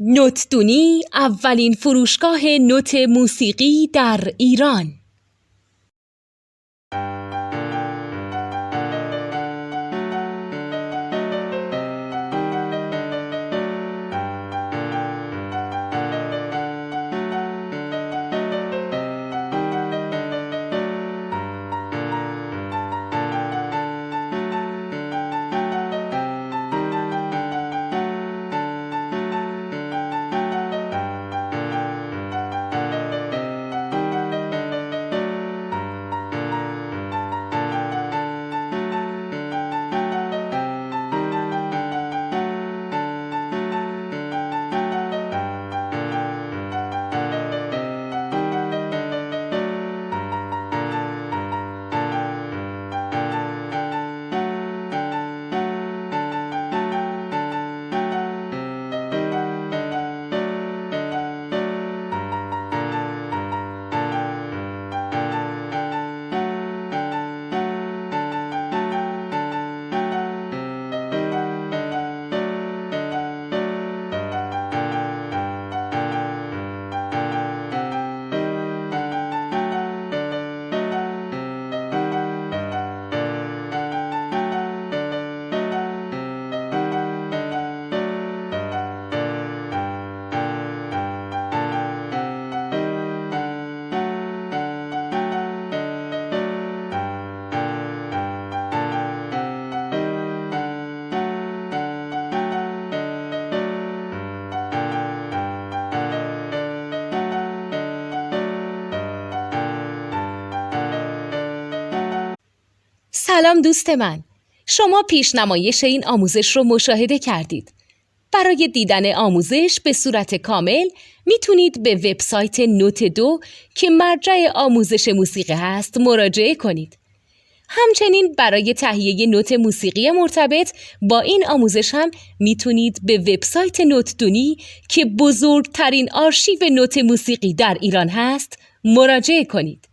نوتدونی اولین فروشگاه نوت موسیقی در ایران. سلام دوست من، شما پیشنمایش این آموزش رو مشاهده کردید. برای دیدن آموزش به صورت کامل میتونید به وبسایت نوت2 که مرجع آموزش موسیقی هست مراجعه کنید. همچنین برای تهیه نوت موسیقی مرتبط با این آموزش هم میتونید به وبسایت نوتدونی که بزرگترین آرشیو نوت موسیقی در ایران هست مراجعه کنید.